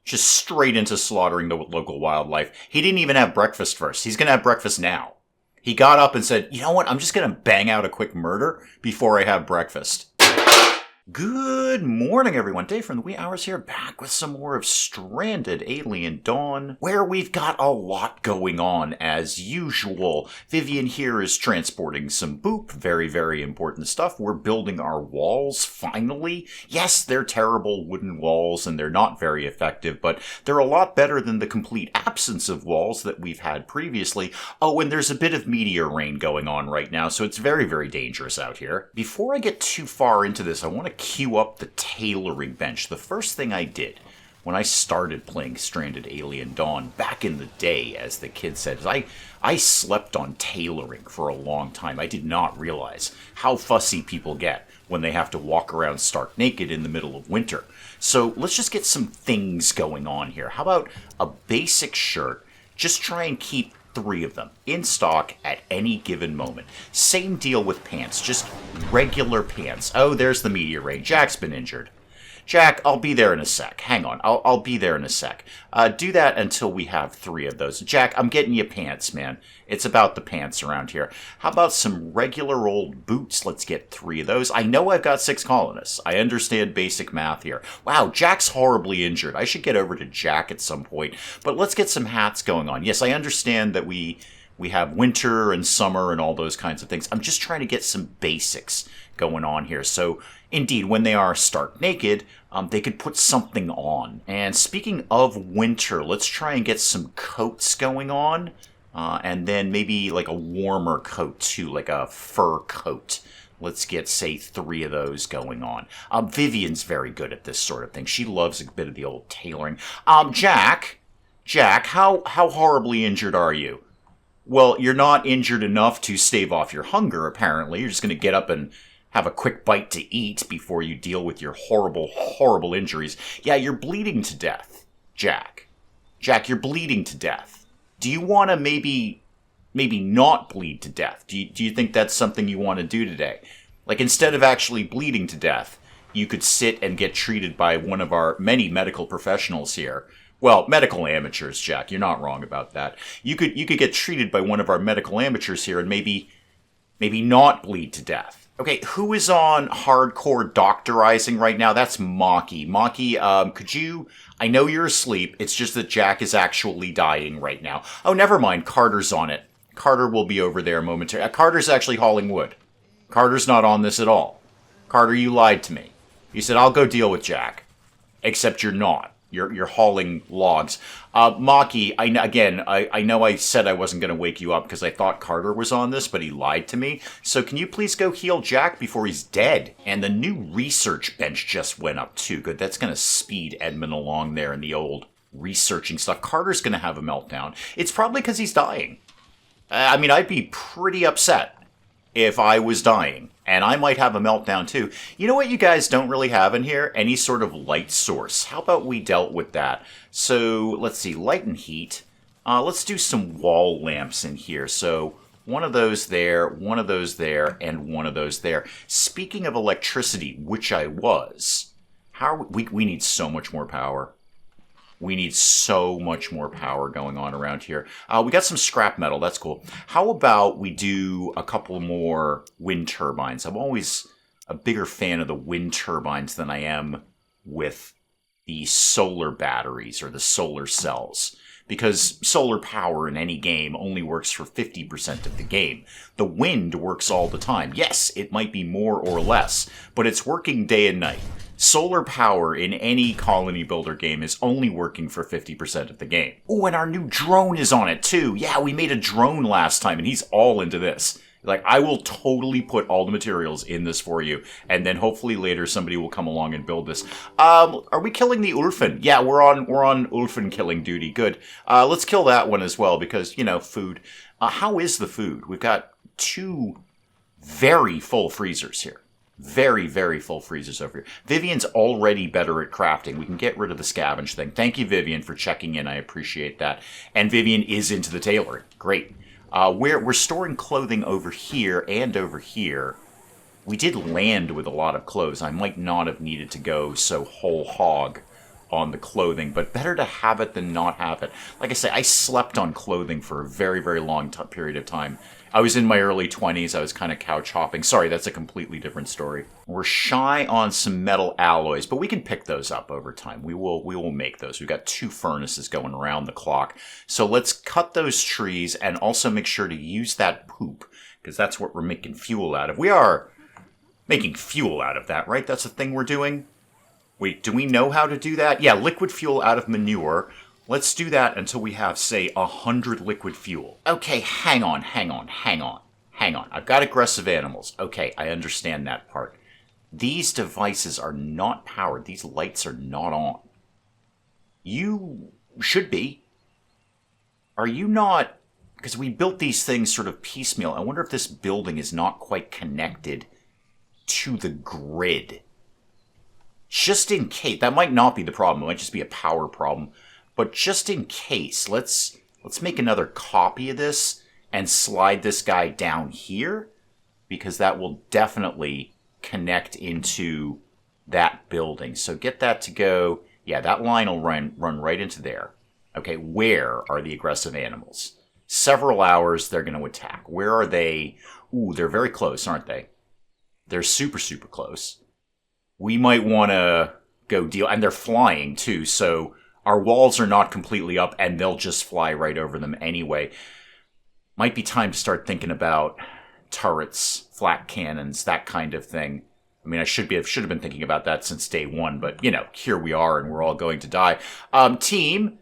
Just straight into slaughtering the local wildlife. He didn't even have breakfast first. He's going to have breakfast now. He got up and said, you know what, I'm just going to bang out a quick murder before I have breakfast. Good morning, everyone. Dave from the wee hours here, back with some more of Stranded Alien Dawn, where we've got a lot going on as usual. Vivian here is transporting some boop, very, very important stuff. We're building our walls, finally. Yes, they're terrible wooden walls, and they're not very effective, but they're a lot better than the complete absence of walls that we've had previously. Oh, and there's a bit of meteor rain going on right now, so it's very, very dangerous out here. Before I get too far into this, I want to queue up the tailoring bench. The first thing I did when I started playing Stranded Alien Dawn back in the day, as the kid said, is I slept on tailoring for a long time. I did not realize how fussy people get when they have to walk around stark naked in the middle of winter. So let's just get some things going on here. How about a basic shirt? Just try and keep 3 of them in stock at any given moment. Same deal with pants, just regular pants. Oh, there's the meteor rain. Jack's been injured. Jack, I'll be there in a sec. Hang on, I'll be there in a sec. Do that until we have 3 of those. Jack, I'm getting you pants, man. It's about the pants around here. How about some regular old boots? Let's get 3 of those. I know I've got 6 colonists. I understand basic math here. Wow, Jack's horribly injured. I should get over to Jack at some point. But let's get some hats going on. Yes, I understand that we have winter and summer and all those kinds of things. I'm just trying to get some basics going on here. So, indeed, when they are stark naked, they could put something on. And speaking of winter, let's try and get some coats going on. And then maybe like a warmer coat too, like a fur coat. Let's get, say, 3 of those going on. Vivian's very good at this sort of thing. She loves a bit of the old tailoring. Jack, how horribly injured are you? Well, you're not injured enough to stave off your hunger, apparently. You're just going to get up and have a quick bite to eat before you deal with your horrible, horrible injuries. Yeah, you're bleeding to death, Jack. Jack, you're bleeding to death. Do you want to maybe not bleed to death? Do you think that's something you want to do today? Like, instead of actually bleeding to death, you could sit and get treated by one of our many medical professionals here. Well, medical amateurs, Jack. You're not wrong about that. You could get treated by one of our medical amateurs here and maybe not bleed to death. Okay, who is on hardcore doctorizing right now? That's Maki. Maki, could you... I know you're asleep. It's just that Jack is actually dying right now. Oh, never mind. Carter's on it. Carter will be over there momentarily. Carter's actually hauling wood. Carter's not on this at all. Carter, you lied to me. You said, I'll go deal with Jack. Except you're not. You're hauling logs. Maki, I know I said I wasn't going to wake you up because I thought Carter was on this, but he lied to me. So can you please go heal Jack before he's dead? And the new research bench just went up too. Good, that's going to speed Edmund along there in the old researching stuff. Carter's going to have a meltdown. It's probably because he's dying. I mean, I'd be pretty upset if I was dying. And I might have a meltdown too. You know what you guys don't really have in here? Any sort of light source. How about we dealt with that? So, let's see. Light and heat. Let's do some wall lamps in here. So, one of those there, one of those there, and one of those there. Speaking of electricity, which I was, we need so much more power. We need so much more power going on around here. We got some scrap metal. That's cool. How about we do a couple more wind turbines? I'm always a bigger fan of the wind turbines than I am with the solar batteries or the solar cells. Because solar power in any game only works for 50% of the game. The wind works all the time. Yes, it might be more or less, but it's working day and night. Solar power in any colony builder game is only working for 50% of the game. Oh, and our new drone is on it too. Yeah, we made a drone last time and he's all into this. Like, I will totally put all the materials in this for you, and then hopefully later somebody will come along and build this. Are we killing the Ulfen? Yeah, we're on Ulfen killing duty. Good. Let's kill that one as well because, you know, food. How is the food? We've got 2 very full freezers here. Very, very full freezers over here. Vivian's already better at crafting. We can get rid of the scavenge thing. Thank you, Vivian, for checking in. I appreciate that. And Vivian is into the tailoring. Great. We're storing clothing over here and over here. We did land with a lot of clothes. I might not have needed to go so whole hog on the clothing, but better to have it than not have it. Like I say, I slept on clothing for a very, very long period of time. I was in my early 20s. I was kind of couch hopping. Sorry, that's a completely different story. We're shy on some metal alloys, but we can pick those up over time. We will make those. We've got 2 furnaces going around the clock. So let's cut those trees and also make sure to use that poop, because that's what we're making fuel out of. We are making fuel out of that, right? That's the thing we're doing? Wait, do we know how to do that? Yeah, liquid fuel out of manure. Let's do that until we have, say, 100 liquid fuel. Okay, hang on. I've got aggressive animals. Okay, I understand that part. These devices are not powered. These lights are not on. You should be. Are you not? Because we built these things sort of piecemeal. I wonder if this building is not quite connected to the grid. Just in case. That might not be the problem. It might just be a power problem. But just in case, let's make another copy of this and slide this guy down here, because that will definitely connect into that building. So get that to go. Yeah, that line will run right into there. Okay, where are the aggressive animals? Several hours, they're going to attack. Where are they? Ooh, they're very close, aren't they? They're super, super close. We might want to go deal, and they're flying too, so our walls are not completely up, and they'll just fly right over them anyway. Might be time to start thinking about turrets, flak cannons, that kind of thing. I mean, I should have been thinking about that since day one, but, here we are, and we're all going to die. Team,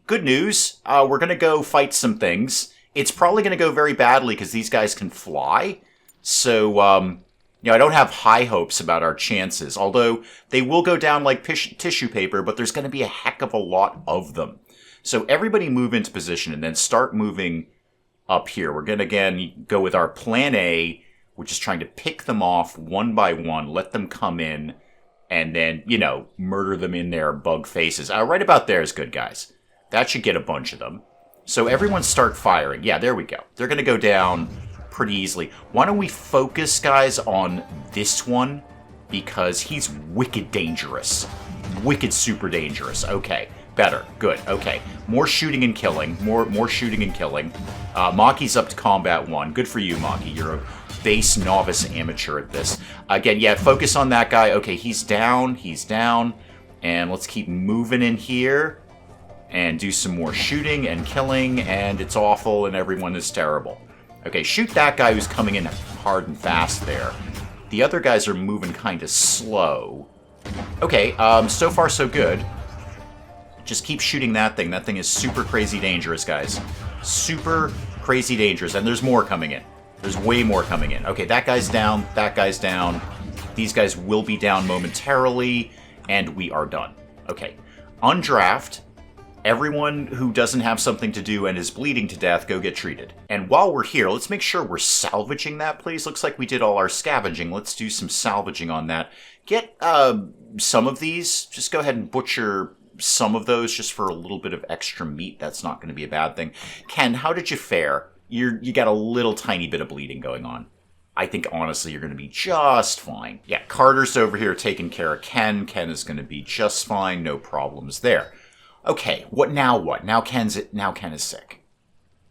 good news. We're going to go fight some things. It's probably going to go very badly, because these guys can fly, so, I don't have high hopes about our chances, although they will go down like tissue paper, but there's going to be a heck of a lot of them. So everybody move into position and then start moving up here. We're going to, again, go with our plan A, which is trying to pick them off one by one, let them come in, and then, murder them in their bug faces. Right about there is good, guys. That should get a bunch of them. So everyone start firing. Yeah, there we go. They're going to go down pretty easily. Why don't we focus, guys, on this one, because he's wicked dangerous. Wicked super dangerous. Okay, better. Good. Okay. More shooting and killing. More shooting and killing. Maki's up to combat 1. Good for you, Maki. You're a base novice amateur at this. Again, yeah, focus on that guy. Okay, he's down. And let's keep moving in here and do some more shooting and killing, and it's awful and everyone is terrible. Okay, shoot that guy who's coming in hard and fast there. The other guys are moving kind of slow. Okay, so far so good. Just keep shooting that thing. That thing is super crazy dangerous, guys. Super crazy dangerous. And there's more coming in. There's way more coming in. Okay, that guy's down. That guy's down. These guys will be down momentarily. And we are done. Okay, undraft. Everyone who doesn't have something to do and is bleeding to death, go get treated. And while we're here, let's make sure we're salvaging that, please. Looks like we did all our scavenging. Let's do some salvaging on that. Get some of these. Just go ahead and butcher some of those just for a little bit of extra meat. That's not going to be a bad thing. Ken, how did you fare? You got a little tiny bit of bleeding going on. I think, honestly, you're going to be just fine. Yeah, Carter's over here taking care of Ken. Ken is going to be just fine. No problems there. Okay, what now? Now Ken is sick.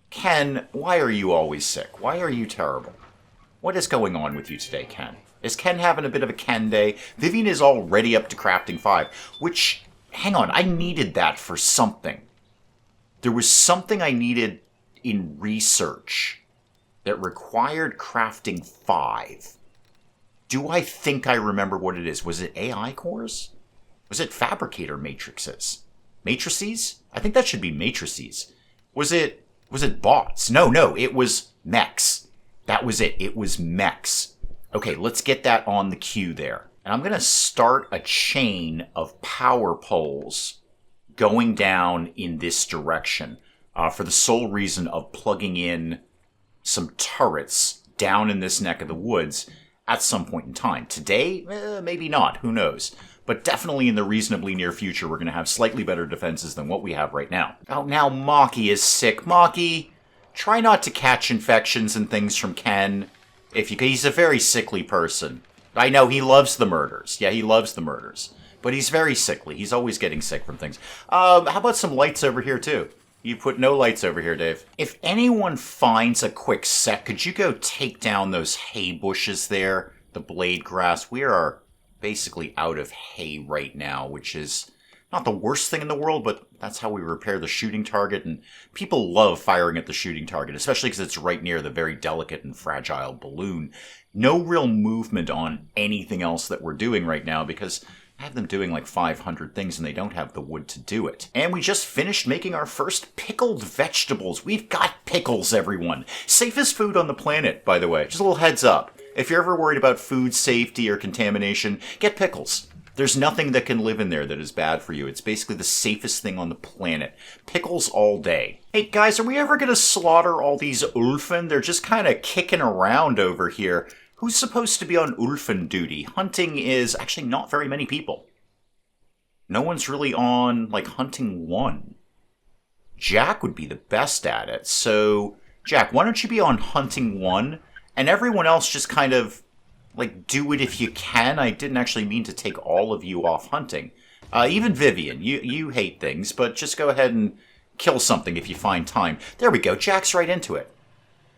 Ken, why are you always sick? Why are you terrible? What is going on with you today, Ken? Is Ken having a bit of a Ken day? Vivian is already up to crafting 5, which, hang on, I needed that for something. There was something I needed in research that required crafting 5. Do I think I remember what it is? Was it AI cores? Was it fabricator matrices? Matrices? I think that should be matrices. Was it bots? No, it was mechs. That was it. It was mechs. Okay, let's get that on the queue there. And I'm going to start a chain of power poles going down in this direction for the sole reason of plugging in some turrets down in this neck of the woods at some point in time. Today, maybe not. Who knows? But definitely in the reasonably near future, we're going to have slightly better defenses than what we have right now. Oh, now Maki is sick. Maki, try not to catch infections and things from Ken. He's a very sickly person. I know, he loves the murders. Yeah, he loves the murders. But he's very sickly. He's always getting sick from things. How about some lights over here, too? You put no lights over here, Dave. If anyone finds a quick sec, could you go take down those hay bushes there? The blade grass. We are basically out of hay right now, which is not the worst thing in the world, but that's how we repair the shooting target. And people love firing at the shooting target, especially because it's right near the very delicate and fragile balloon. No real movement on anything else that we're doing right now because I have them doing like 500 things and they don't have the wood to do it. And we just finished making our first pickled vegetables. We've got pickles, everyone. Safest food on the planet, by the way. Just a little heads up. If you're ever worried about food safety or contamination, get pickles. There's nothing that can live in there that is bad for you. It's basically the safest thing on the planet. Pickles all day. Hey guys, are we ever going to slaughter all these Ulfen? They're just kind of kicking around over here. Who's supposed to be on Ulfen duty? Hunting is actually not very many people. No one's really on, like, hunting 1. Jack would be the best at it. So, Jack, why don't you be on hunting 1? And everyone else just kind of, like, do it if you can. I didn't actually mean to take all of you off hunting. Even Vivian, you hate things, but just go ahead and kill something if you find time. There we go. Jack's right into it.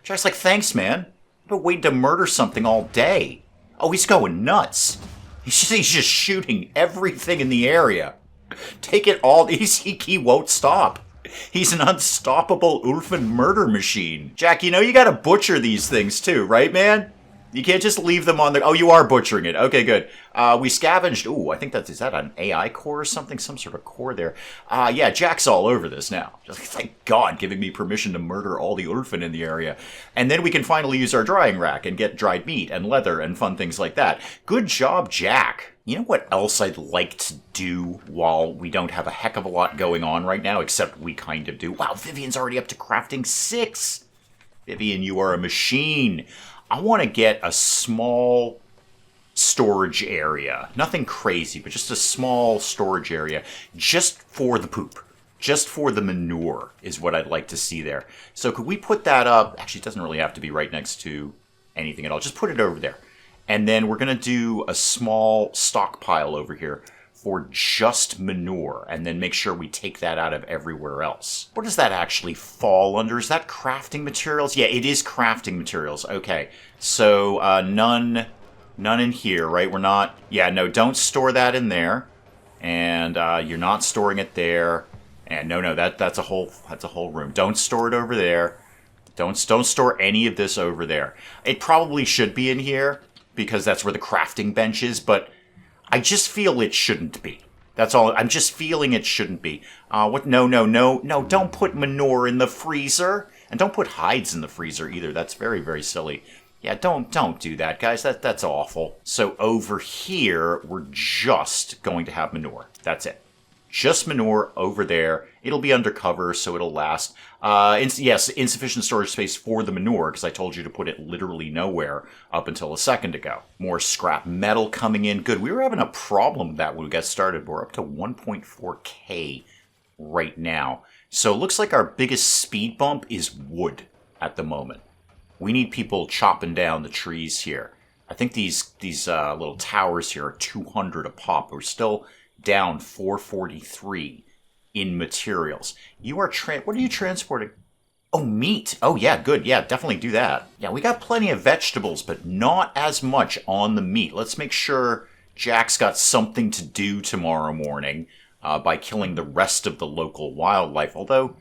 Jack's like, thanks, man. I've been waiting to murder something all day. Oh, he's going nuts. He's just shooting everything in the area. Take it all. He won't stop. He's an unstoppable Ulfen murder machine. Jack, you know you gotta butcher these things too, right, man? You can't just leave them on the... Oh, you are butchering it. Okay, good. We scavenged... Ooh, I think is that an AI core or something? Some sort of core there. Yeah, Jack's all over this now. Just, thank God, giving me permission to murder all the Ulfen in the area. And then we can finally use our drying rack and get dried meat and leather and fun things like that. Good job, Jack. You know what else I'd like to do while we don't have a heck of a lot going on right now, except we kind of do? Wow, Vivian's already up to crafting 6. Vivian, you are a machine. I want to get a small storage area. Nothing crazy, but just a small storage area just for the poop. Just for the manure is what I'd like to see there. So could we put that up? Actually, it doesn't really have to be right next to anything at all. Just put it over there. And then we're going to do a small stockpile over here for just manure, and then make sure we take that out of everywhere else. What does that actually fall under? Is that crafting materials? Yeah, it is crafting materials. Okay, so none in here, right? We're not... Yeah, no, don't store that in there. And you're not storing it there. And no, that's a whole room. Don't store it over there. Don't store any of this over there. It probably should be in here, because that's where the crafting bench is, but I just feel it shouldn't be. That's all. I'm just feeling it shouldn't be. What? No. Don't put manure in the freezer. And don't put hides in the freezer either. That's very, very silly. Yeah, don't do that, guys. That's awful. So over here, we're just going to have manure. That's it. Just manure over there. It'll be undercover, so it'll last. Yes, insufficient storage space for the manure, because I told you to put it literally nowhere up until a second ago. More scrap metal coming in. Good. We were having a problem with that when we got started. We're up to 1.4K right now. So it looks like our biggest speed bump is wood at the moment. We need people chopping down the trees here. I think these little towers here are 200 a pop. We're still down 443 in materials. You are what are you transporting? Oh, meat. Oh, yeah, good. Yeah, definitely do that. Yeah, we got plenty of vegetables, but not as much on the meat. Let's make sure Jack's got something to do tomorrow morning by killing the rest of the local wildlife. Although,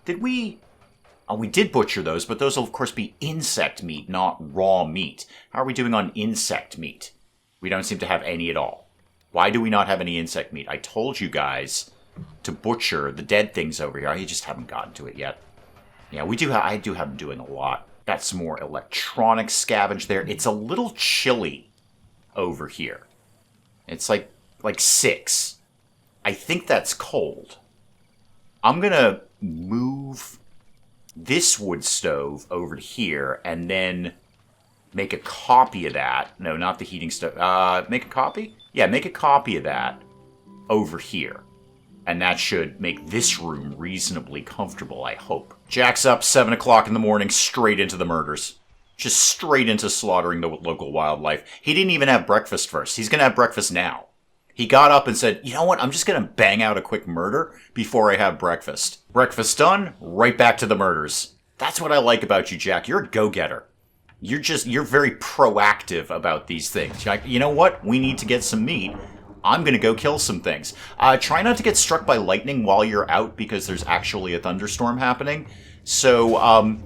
did we... Oh, we did butcher those, but those will, of course, be insect meat, not raw meat. How are we doing on insect meat? We don't seem to have any at all. Why do we not have any insect meat? I told you guys to butcher the dead things over here. You just haven't gotten to it yet. Yeah, we do. I do have them doing a lot. Got some more electronic scavenge there. It's a little chilly over here. It's like 6. I think that's cold. I'm gonna move this wood stove over to here and then make a copy of that. No, not the heating stove. Make a copy? Yeah, make a copy of that over here. And that should make this room reasonably comfortable, I hope. Jack's up 7 o'clock in the morning, straight into the murders. Just straight into slaughtering the local wildlife. He didn't even have breakfast first. He's going to have breakfast now. He got up and said, you know what, I'm just going to bang out a quick murder before I have breakfast. Breakfast done, right back to the murders. That's what I like about you, Jack. You're a go-getter. You're very proactive about these things. You're like, you know what, we need to get some meat. I'm going to go kill some things. Try not to get struck by lightning while you're out because there's actually a thunderstorm happening. So,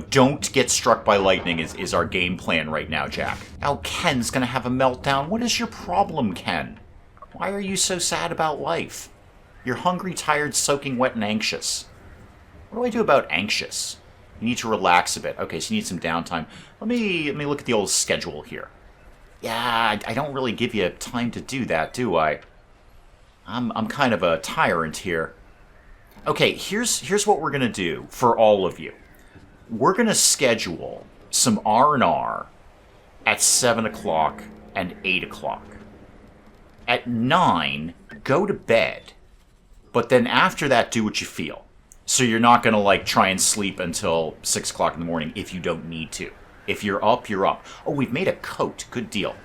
don't get struck by lightning is our game plan right now, Jack. Now, Ken's going to have a meltdown. What is your problem, Ken? Why are you so sad about life? You're hungry, tired, soaking wet, and anxious. What do I do about anxious? You need to relax a bit. Okay, so you need some downtime. Let me look at the old schedule here. Yeah, I don't really give you time to do that, do I? I'm kind of a tyrant here. Okay, here's what we're gonna do for all of you. We're gonna schedule some R&R at 7 o'clock and 8 o'clock. At 9, go to bed. But then after that, do what you feel. So you're not gonna try and sleep until 6 o'clock in the morning if you don't need to. If you're up, you're up. Oh, we've made a coat. Good deal.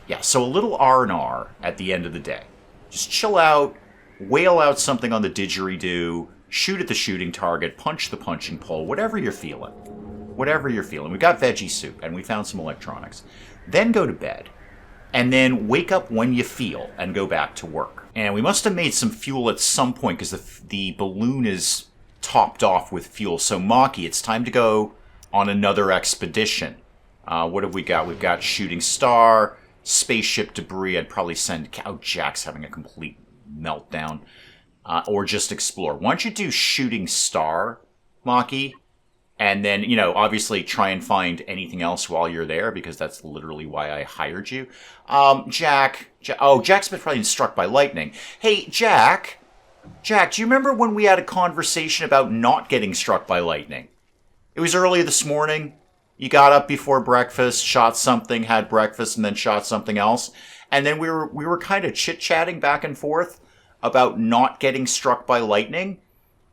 Yeah, so a little R&R at the end of the day. Just chill out, wail out something on the didgeridoo, shoot at the shooting target, punch the punching pole, whatever you're feeling. Whatever you're feeling. We got veggie soup, and we found some electronics. Then go to bed. And then wake up when you feel and go back to work. And we must have made some fuel at some point because the balloon is topped off with fuel. So, Maki, it's time to go on another expedition. What have we got? We've got shooting star, spaceship debris. I'd probably send... Oh, Jack's having a complete meltdown. Or just explore. Why don't you do shooting star, Maki? And then, obviously try and find anything else while you're there, because that's literally why I hired you. Jack's been probably struck by lightning. Hey, Jack, do you remember when we had a conversation about not getting struck by lightning? It was early this morning. You got up before breakfast, shot something, had breakfast, and then shot something else. And then we were kind of chit-chatting back and forth about not getting struck by lightning.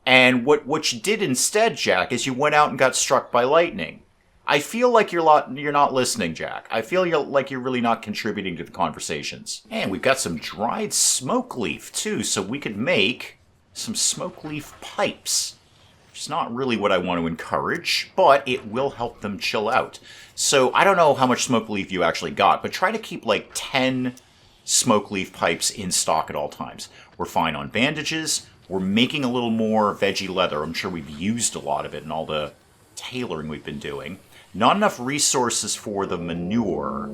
And what you did instead, Jack, is you went out and got struck by lightning. I feel like you're not listening, Jack. I feel like you're really not contributing to the conversations. And we've got some dried smoke leaf, too, so we could make some smoke leaf pipes. Which is not really what I want to encourage, but it will help them chill out. So I don't know how much smoke leaf you actually got, but try to keep 10 smoke leaf pipes in stock at all times. We're fine on bandages. We're making a little more veggie leather. I'm sure we've used a lot of it in all the tailoring we've been doing. Not enough resources for the manure.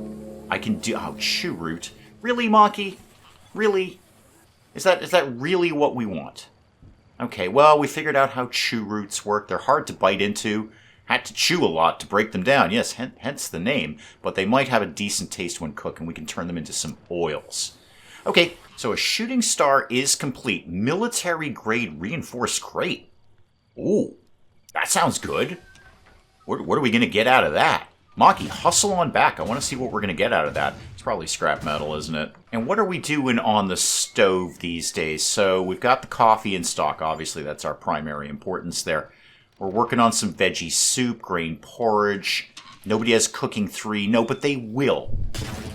I can do... Oh, chew root. Really, Maki? Really? Is that really what we want? Okay, well, we figured out how chew roots work. They're hard to bite into. Had to chew a lot to break them down. Yes, hence the name. But they might have a decent taste when cooked, and we can turn them into some oils. Okay, so a shooting star is complete. Military-grade reinforced crate. Ooh, that sounds good. What are we going to get out of that? Maki, hustle on back. I want to see what we're going to get out of that. It's probably scrap metal, isn't it? And what are we doing on the stove these days? So we've got the coffee in stock. Obviously, that's our primary importance there. We're working on some veggie soup, grain porridge. Nobody has cooking 3. No, but they will.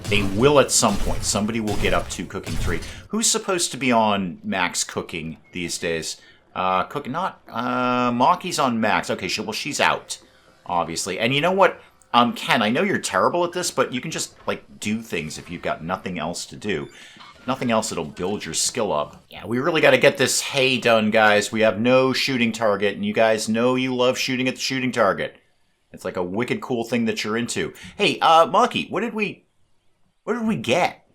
They will at some point. Somebody will get up to cooking 3. Who's supposed to be on max cooking these days? Maki's on max. Okay, she's out, obviously. And you know what? Ken, I know you're terrible at this, but you can just, do things if you've got nothing else to do. Nothing else that'll build your skill up. Yeah, we really got to get this hay done, guys. We have no shooting target, and you guys know you love shooting at the shooting target. It's like a wicked cool thing that you're into. Hey, Maki, what did we get?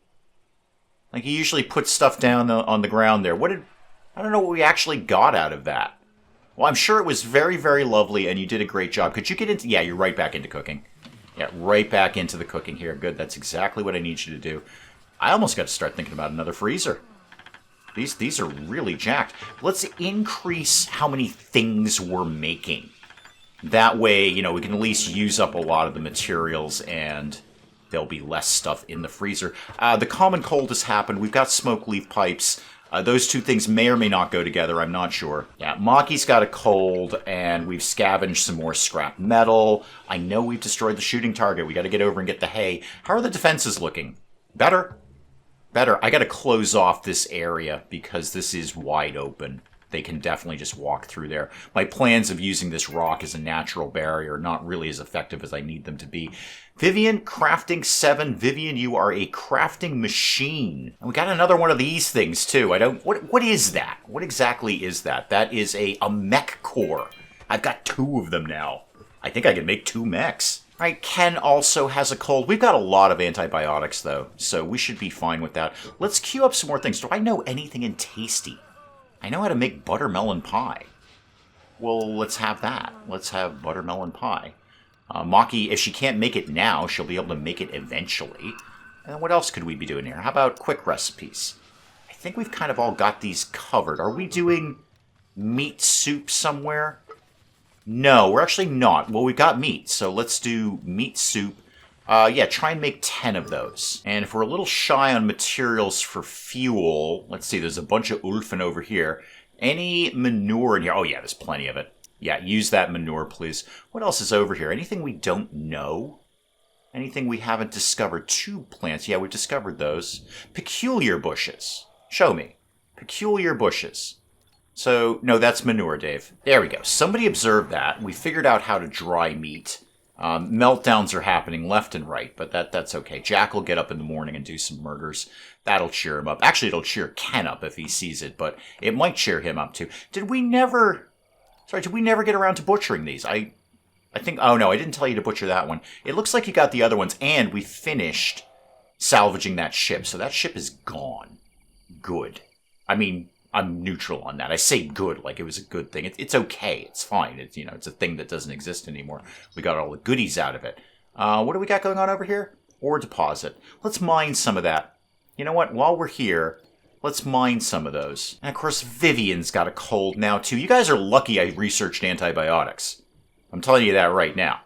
You usually put stuff down on the ground there. I don't know what we actually got out of that. Well, I'm sure it was very, very lovely, and you did a great job. Could you get into... Yeah, you're right back into cooking. Yeah, right back into the cooking here. Good, that's exactly what I need you to do. I almost got to start thinking about another freezer. These are really jacked. Let's increase how many things we're making. That way, we can at least use up a lot of the materials, and there'll be less stuff in the freezer. The common cold has happened. We've got smoke leaf pipes. Those two things may or may not go together. I'm not sure. Yeah, Maki's got a cold, and we've scavenged some more scrap metal. I know we've destroyed the shooting target. We got to get over and get the hay. How are the defenses looking? Better? Better. I got to close off this area because this is wide open. They can definitely just walk through there. My plans of using this rock as a natural barrier are not really as effective as I need them to be. Vivian, crafting 7. Vivian, you are a crafting machine. And we got another one of these things, too. What is that? What exactly is that? That is a mech core. I've got 2 of them now. I think I can make 2 mechs. All right, Ken also has a cold. We've got a lot of antibiotics, though, so we should be fine with that. Let's queue up some more things. Do I know anything in tasty? I know how to make buttermelon pie. Well, let's have that. Let's have buttermelon pie. Maki, if she can't make it now, she'll be able to make it eventually. And what else could we be doing here? How about quick recipes? I think we've kind of all got these covered. Are we doing meat soup somewhere? No, we're actually not. Well, we've got meat, so let's do meat soup. Yeah, try and make 10 of those. And if we're a little shy on materials for fuel, let's see, there's a bunch of Ulfen over here. Any manure in here? Oh, yeah, there's plenty of it. Yeah, use that manure, please. What else is over here? Anything we don't know? Anything we haven't discovered? 2 plants. Yeah, we've discovered those. Peculiar bushes. Show me. Peculiar bushes. So, no, that's manure, Dave. There we go. Somebody observed that. We figured out how to dry meat. Meltdowns are happening left and right, but that's okay. Jack will get up in the morning and do some murders. That'll cheer him up. Actually, it'll cheer Ken up if he sees it, but it might cheer him up too. Did we never get around to butchering these? I think, oh no, I didn't tell you to butcher that one. It looks like you got the other ones, and we finished salvaging that ship, so that ship is gone. Good. I mean, I'm neutral on that. I say good like it was a good thing. It's okay. It's fine. It's a thing that doesn't exist anymore. We got all the goodies out of it. What do we got going on over here? Ore deposit. Let's mine some of that. You know what? While we're here, let's mine some of those. And of course, Vivian's got a cold now too. You guys are lucky I researched antibiotics. I'm telling you that right now.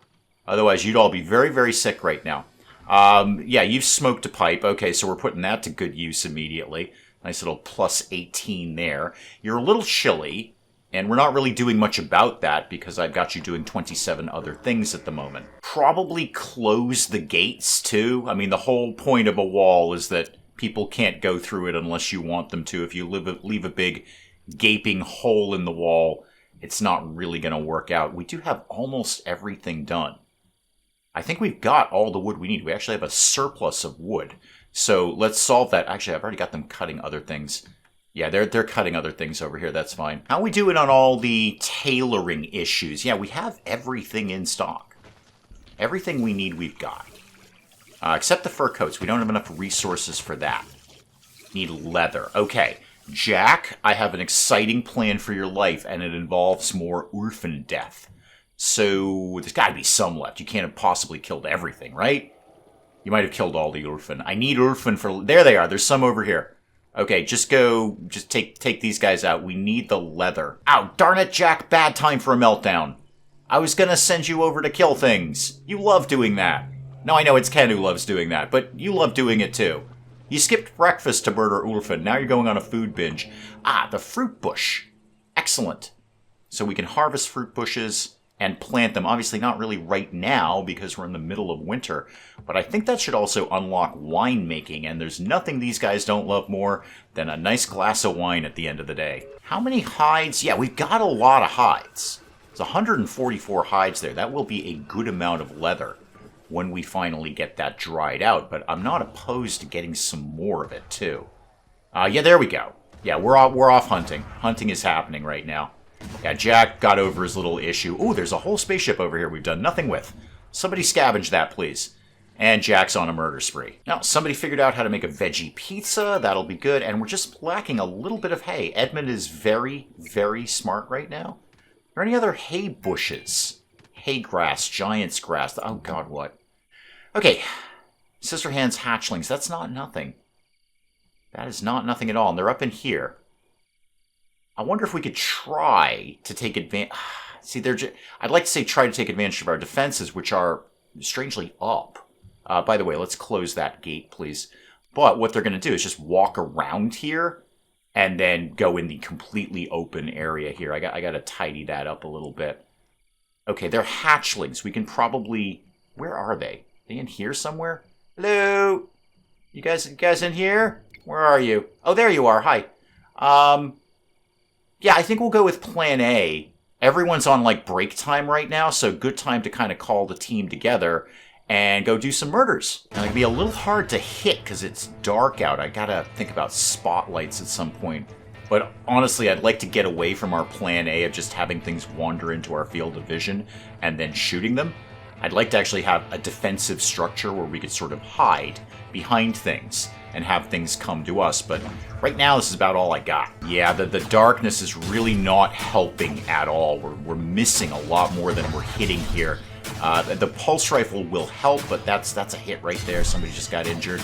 Otherwise, you'd all be very, very sick right now. Yeah, you've smoked a pipe. Okay, so we're putting that to good use immediately. Nice little plus 18 there. You're a little chilly, and we're not really doing much about that because I've got you doing 27 other things at the moment. Probably close the gates, too. I mean, the whole point of a wall is that people can't go through it unless you want them to. If you leave a big gaping hole in the wall, it's not really going to work out. We do have almost everything done. I think we've got all the wood we need. We actually have a surplus of wood. So let's solve that. Actually, I've already got them cutting other things. Yeah, they're cutting other things over here. That's fine. How are we doing on all the tailoring issues? Yeah, we have everything in stock. Everything we need, we've got. Except the fur coats. We don't have enough resources for that. Need leather. Okay. Jack, I have an exciting plan for your life, and it involves more orphan death. So there's got to be some left. You can't have possibly killed everything, right? You might have killed all the orphan. I need orphan for... There they are. There's some over here. Okay, just take these guys out. We need the leather. Ow, darn it, Jack. Bad time for a meltdown. I was going to send you over to kill things. You love doing that. No, I know it's Ken who loves doing that, but you love doing it too. You skipped breakfast to murder orphan. Now you're going on a food binge. Ah, the fruit bush. Excellent. So we can harvest fruit bushes and plant them. Obviously not really right now because we're in the middle of winter, but I think that should also unlock winemaking, and there's nothing these guys don't love more than a nice glass of wine at the end of the day. How many hides? Yeah, we've got a lot of hides. There's 144 hides there. That will be a good amount of leather when we finally get that dried out, but I'm not opposed to getting some more of it too. Yeah, there we go. Yeah, we're off hunting. Hunting is happening right now. Yeah, Jack got over his little issue. Ooh, there's a whole spaceship over here we've done nothing with. Somebody scavenge that, please. And Jack's on a murder spree. Now, somebody figured out how to make a veggie pizza. That'll be good. And we're just lacking a little bit of hay. Edmund is very, very smart right now. Are there any other hay bushes? Hay grass, giant's grass. Oh, God, what? Okay. Sister Hand's hatchlings. That's not nothing. That is not nothing at all. And they're up in here. I wonder if we could try to take advantage... See, I'd like to say try to take advantage of our defenses, which are strangely up. By the way, let's close that gate, please. But what they're going to do is just walk around here and then go in the completely open area here. I got to tidy that up a little bit. Okay, they're hatchlings. We can probably... Where are they? Are they in here somewhere? Hello? You guys in here? Where are you? Oh, there you are. Hi. Yeah, I think we'll go with plan A. Everyone's on, like, break time right now, so good time to kind of call the team together and go do some murders. Now, it'll be a little hard to hit because it's dark out. I gotta think about spotlights at some point. But honestly, I'd like to get away from our plan A of just having things wander into our field of vision and then shooting them. I'd like to actually have a defensive structure where we could sort of hide behind things and have things come to us, but right now this is about all I got. Yeah, the darkness is really not helping at all. We're missing a lot more than we're hitting here. The pulse rifle will help, but that's a hit right there. Somebody just got injured.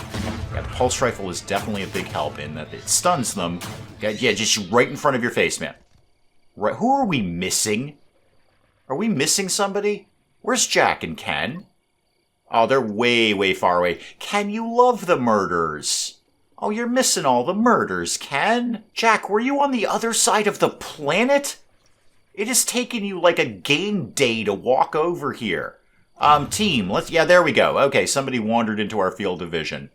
Yeah, the pulse rifle is definitely a big help in that it stuns them. Yeah, just right in front of your face, man. Right, who are we missing? Are we missing somebody? Where's Jack and Ken? Oh, they're way, way far away. Ken, you love the murders. Oh, you're missing all the murders, Ken. Jack, were you on the other side of the planet? It has taken you like a game day to walk over here. Team, yeah, there we go. Okay, somebody wandered into our field of vision.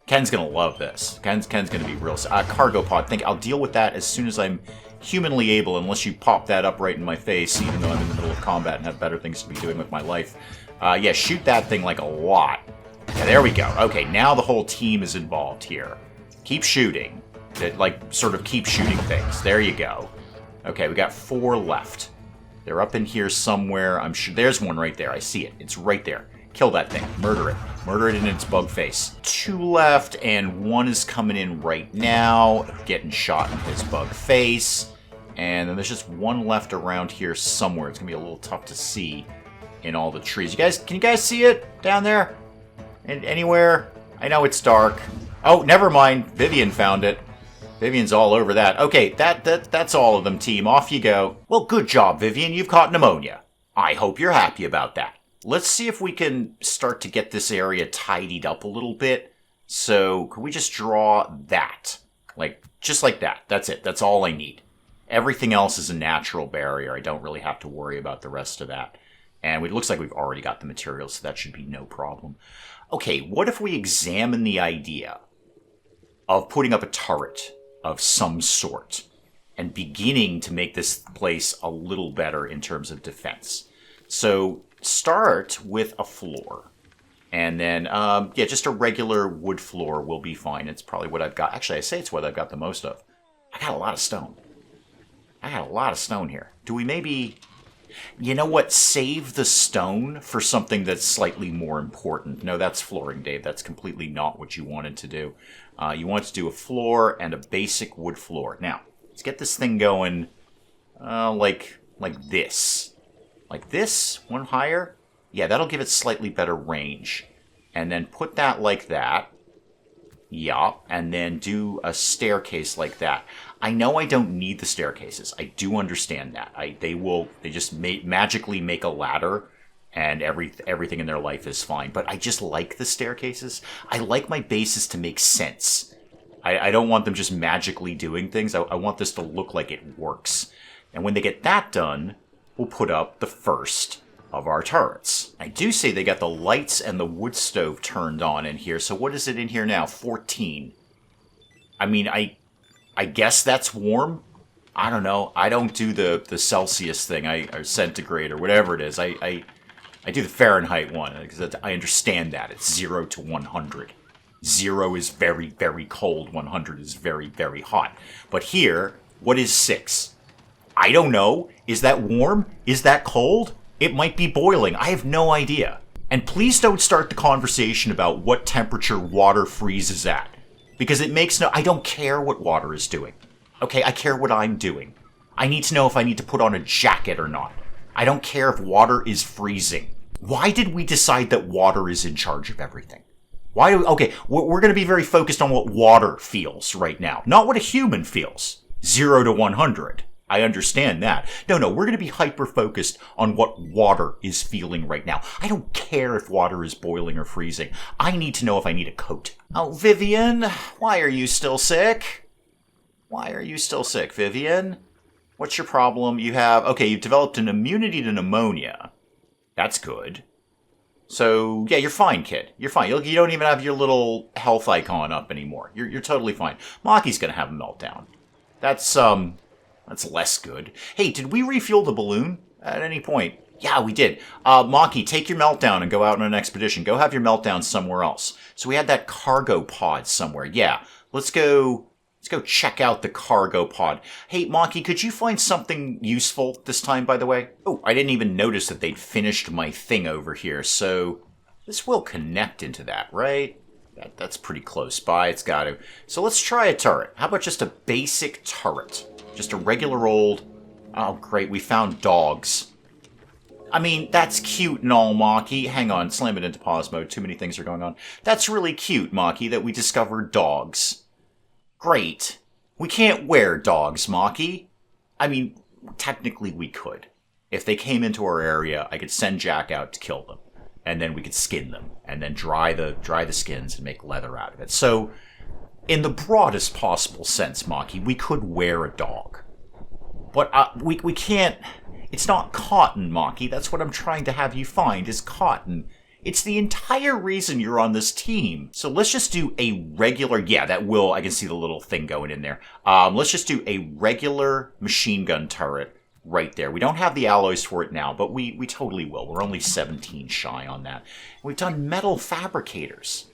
Ken's gonna love this. Ken's gonna be real. Cargo pod, I'll deal with that as soon as I'm humanly able, unless you pop that up right in my face, even though I'm in the middle of combat and have better things to be doing with my life. Yeah, shoot that thing like a lot. Yeah, there we go. Okay, now the whole team is involved here. Keep shooting. Sort of keep shooting things. There you go. Okay, we got 4 left. They're up in here somewhere. I'm sure there's one right there. I see it. It's right there. Kill that thing. Murder it. Murder it in its bug face. 2 left, and 1 is coming in right now, getting shot in his bug face. And then there's just 1 left around here somewhere. It's gonna be a little tough to see in all the trees. Can you guys see it down there? Anywhere? I know it's dark. Oh, never mind. Vivian found it. Vivian's all over that. Okay, that's all of them, team. Off you go. Well, good job, Vivian. You've caught pneumonia. I hope you're happy about that. Let's see if we can start to get this area tidied up a little bit. So, can we just draw that? Just like that. That's it. That's all I need. Everything else is a natural barrier. I don't really have to worry about the rest of that. And it looks like we've already got the materials, so that should be no problem. Okay, what if we examine the idea of putting up a turret of some sort and beginning to make this place a little better in terms of defense? So start with a floor. And then, yeah, just a regular wood floor will be fine. It's probably what I've got. Actually, I say it's what I've got the most of. I got a lot of stone. I got a lot of stone here. Do we maybe... You know what? Save the stone for something that's slightly more important. No, that's flooring, Dave. That's completely not what you wanted to do. You want to do a floor and a basic wood floor. Now, let's get this thing going like this. Like this? One higher? Yeah, that'll give it slightly better range. And then put that like that. Yeah, and then do a staircase like that. I know I don't need the staircases. I do understand that. They just magically make a ladder and everything in their life is fine. But I just like the staircases. I like my bases to make sense. I don't want them just magically doing things. I want this to look like it works. And when they get that done, we'll put up the first of our turrets. I do say they got the lights and the wood stove turned on in here. So what is it in here now? 14. I mean, I guess that's warm. I don't know. I don't do the Celsius thing, or centigrade or whatever it is. I do the Fahrenheit one because I understand that it's 0 to 100. 0 is very, very cold. 100 is very, very hot. But here, what is 6? I don't know. Is that warm? Is that cold? It might be boiling. I have no idea. And please don't start the conversation about what temperature water freezes at. Because it makes no... I don't care what water is doing. Okay, I care what I'm doing. I need to know if I need to put on a jacket or not. I don't care if water is freezing. Why did we decide that water is in charge of everything? Okay, we're going to be very focused on what water feels right now. Not what a human feels. 0 to 100. I understand that. No, we're going to be hyper-focused on what water is feeling right now. I don't care if water is boiling or freezing. I need to know if I need a coat. Oh, Vivian, why are you still sick? Why are you still sick, Vivian? What's your problem? You've developed an immunity to pneumonia. That's good. So, yeah, you're fine, kid. You're fine. You don't even have your little health icon up anymore. You're totally fine. Maki's gonna have a meltdown. That's less good. Hey, did we refuel the balloon at any point? Yeah, we did. Maki, take your meltdown and go out on an expedition. Go have your meltdown somewhere else. So we had that cargo pod somewhere. Yeah, let's go check out the cargo pod. Hey, Maki, could you find something useful this time, by the way? Oh, I didn't even notice that they'd finished my thing over here, so this will connect into that, right? That's pretty close by. It's got to. So let's try a turret. How about just a basic turret? Just a regular old... Oh, great. We found dogs. I mean, that's cute and all, Maki. Hang on. Slam it into pause mode. Too many things are going on. That's really cute, Maki, that we discovered dogs. Great. We can't wear dogs, Maki. I mean, technically we could. If they came into our area, I could send Jack out to kill them. And then we could skin them. And then dry the skins and make leather out of it. So, in the broadest possible sense, Maki, we could wear a dog. But we can't... It's not cotton, Maki. That's what I'm trying to have you find, is cotton. It's the entire reason you're on this team. So let's just do a regular... Yeah, that will... I can see the little thing going in there. Let's just do a regular machine gun turret right there. We don't have the alloys for it now, but we totally will. We're only 17 shy on that. We've done metal fabricators.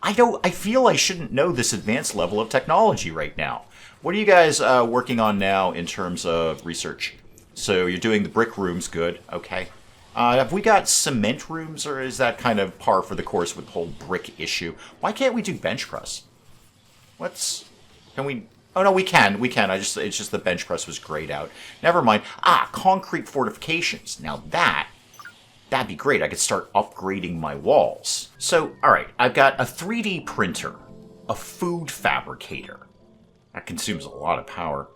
I feel I shouldn't know this advanced level of technology right now. What are you guys working on now in terms of research? So you're doing the brick rooms, good. Okay. Have we got cement rooms, or is that kind of par for the course with the whole brick issue? Why can't we do bench press? Can we... Oh, no, we can. We can. It's just the bench press was grayed out. Never mind. Concrete fortifications. Now that'd be great. I could start upgrading my walls. So, all right. I've got a 3D printer, a food fabricator. That consumes a lot of power.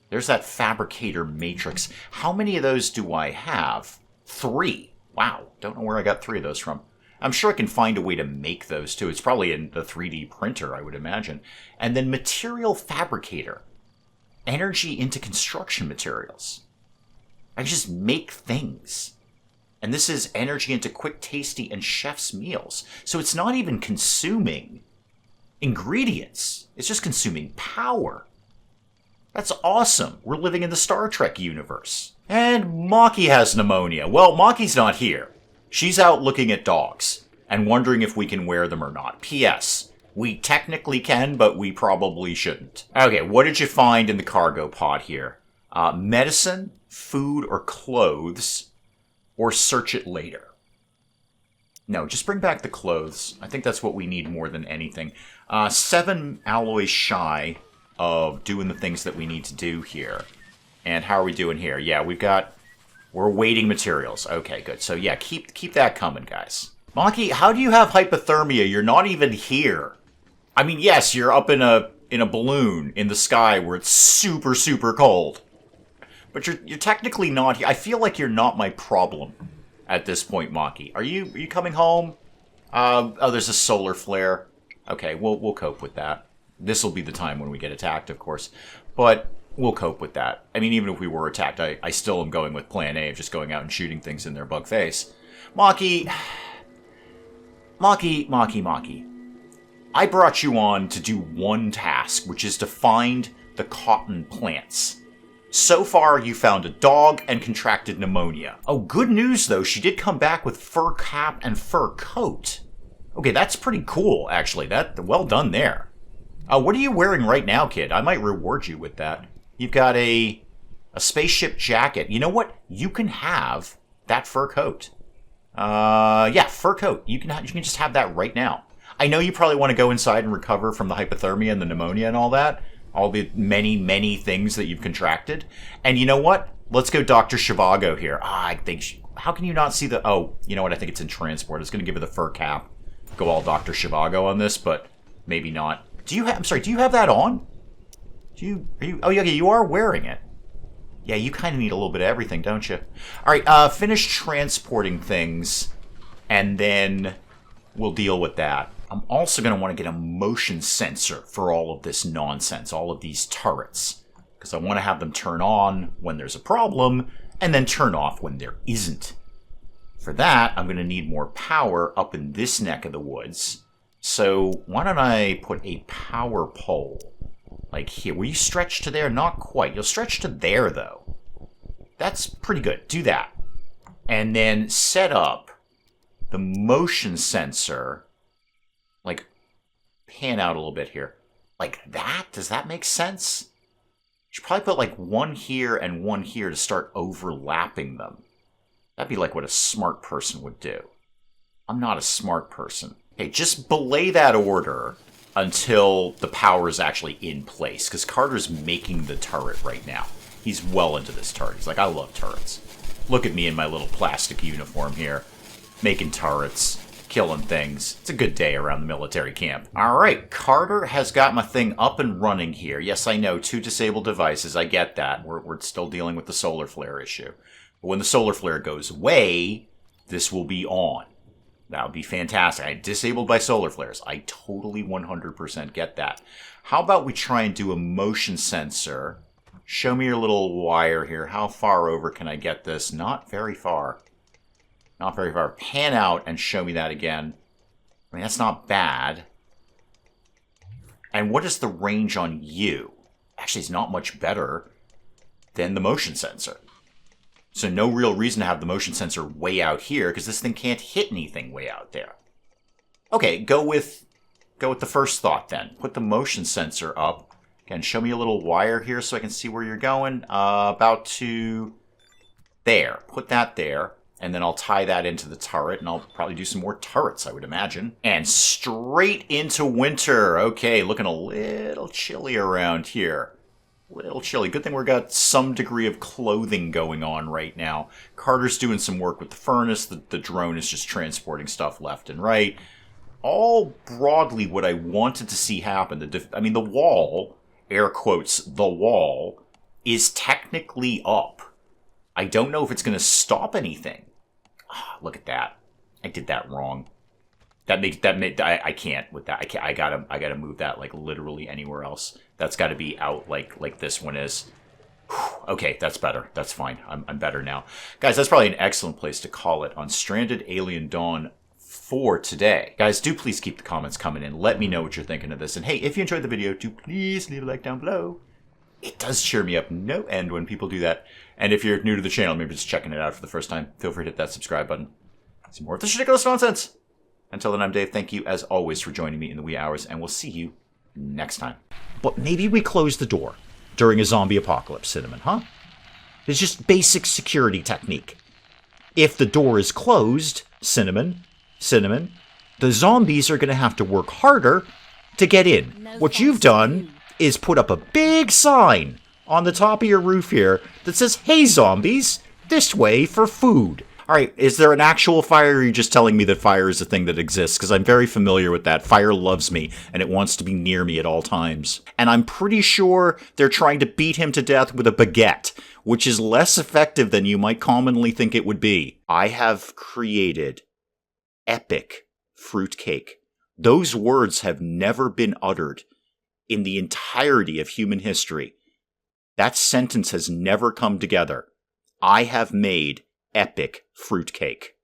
There's that fabricator matrix. How many of those do I have? 3. Wow. Don't know where I got 3 of those from. I'm sure I can find a way to make those too. It's probably in the 3D printer, I would imagine. And then material fabricator. Energy into construction materials. I can just make things. And this is energy into quick, tasty, and chef's meals. So it's not even consuming ingredients. It's just consuming power. That's awesome. We're living in the Star Trek universe. And Maki has pneumonia. Well, Maki's not here. She's out looking at dogs and wondering if we can wear them or not. P.S. We technically can, but we probably shouldn't. Okay, what did you find in the cargo pod here? Medicine, food, or clothes, or search it later. No, just bring back the clothes. I think that's what we need more than anything. 7 alloys shy of doing the things that we need to do here. And how are we doing here? Yeah, we're waiting materials. Okay, good. So yeah, keep that coming, guys. Maki, how do you have hypothermia? You're not even here. I mean, yes, you're up in a balloon in the sky where it's super, super cold. But you're technically not here. I feel like you're not my problem at this point, Maki. Are you coming home? Oh, there's a solar flare. Okay, we'll cope with that. This will be the time when we get attacked, of course. But we'll cope with that. I mean, even if we were attacked, I still am going with plan A of just going out and shooting things in their bug face. Maki. I brought you on to do one task, which is to find the cotton plants. So far, you found a dog and contracted pneumonia. Oh, good news, though. She did come back with fur cap and fur coat. Okay, that's pretty cool, actually. Well done there. What are you wearing right now, kid? I might reward you with that. You've got a spaceship jacket. You know what? You can have that fur coat. Yeah, fur coat. You can just have that right now. I know you probably want to go inside and recover from the hypothermia and the pneumonia and all that. All the many, many things that you've contracted. And you know what? Let's go Dr. Zhivago here. I think... How can you not see the... Oh, you know what? I think it's in transport. It's going to give her the fur cap. Go all Dr. Zhivago on this, but maybe not. Do you have that on? Oh, yeah, you are wearing it. Yeah, you kind of need a little bit of everything, don't you? All right, finish transporting things, and then we'll deal with that. I'm also going to want to get a motion sensor for all of this nonsense, all of these turrets, because I want to have them turn on when there's a problem, and then turn off when there isn't. For that, I'm going to need more power up in this neck of the woods. So why don't I put a power pole like here? Will you stretch to there? Not quite. You'll stretch to there, though. That's pretty good. Do that. And then set up the motion sensor. Like, pan out a little bit here. Like that? Does that make sense? Should probably put like one here and one here to start overlapping them. That'd be like what a smart person would do. I'm not a smart person. Hey, just belay that order until the power is actually in place, because Carter's making the turret right now. He's well into this turret. He's like, I love turrets. Look at me in my little plastic uniform here, making turrets, killing things. It's a good day around the military camp. All right, Carter has got my thing up and running here. Yes, I know, 2 disabled devices. I get that. We're still dealing with the solar flare issue. But when the solar flare goes away, this will be on. That would be fantastic. I disabled by solar flares. I totally 100% get that. How about we try and do a motion sensor? Show me your little wire here. How far over can I get this? Not very far. Not very far. Pan out and show me that again. I mean, that's not bad. And what is the range on you? Actually, it's not much better than the motion sensor. So no real reason to have the motion sensor way out here, because this thing can't hit anything way out there. Okay, go with the first thought then. Put the motion sensor up. Again, show me a little wire here so I can see where you're going. About to there. Put that there. And then I'll tie that into the turret, and I'll probably do some more turrets, I would imagine. And straight into winter. Okay, looking a little chilly around here. Little chilly. Good thing we've got some degree of clothing going on right now. Carter's doing some work with the furnace. The drone is just transporting stuff left and right. All broadly what I wanted to see happen. The wall, air quotes, the wall, is technically up. I don't know if it's going to stop anything. Oh, look at that. I did that wrong. I can't with that. I gotta move that like literally anywhere else. That's got to be out like this one is. Whew, okay, that's better. That's fine. I'm better now, guys. That's probably an excellent place to call it on Stranded Alien Dawn for today. Guys, do please keep the comments coming in. Let me know what you're thinking of this. And hey, if you enjoyed the video, do please leave a like down below. It does cheer me up no end when people do that. And if you're new to the channel, maybe just checking it out for the first time, feel free to hit that subscribe button. See more of this ridiculous nonsense. Until then, I'm Dave. Thank you, as always, for joining me in the wee hours, and we'll see you next time. But maybe we close the door during a zombie apocalypse, Cinnamon, huh? It's just basic security technique. If the door is closed, Cinnamon, the zombies are going to have to work harder to get in. What you've done is put up a big sign on the top of your roof here that says, "Hey, zombies, this way for food." All right, is there an actual fire, or are you just telling me that fire is a thing that exists? Because I'm very familiar with that. Fire loves me, and it wants to be near me at all times. And I'm pretty sure they're trying to beat him to death with a baguette, which is less effective than you might commonly think it would be. I have created epic fruitcake. Those words have never been uttered in the entirety of human history. That sentence has never come together. I have made epic fruitcake.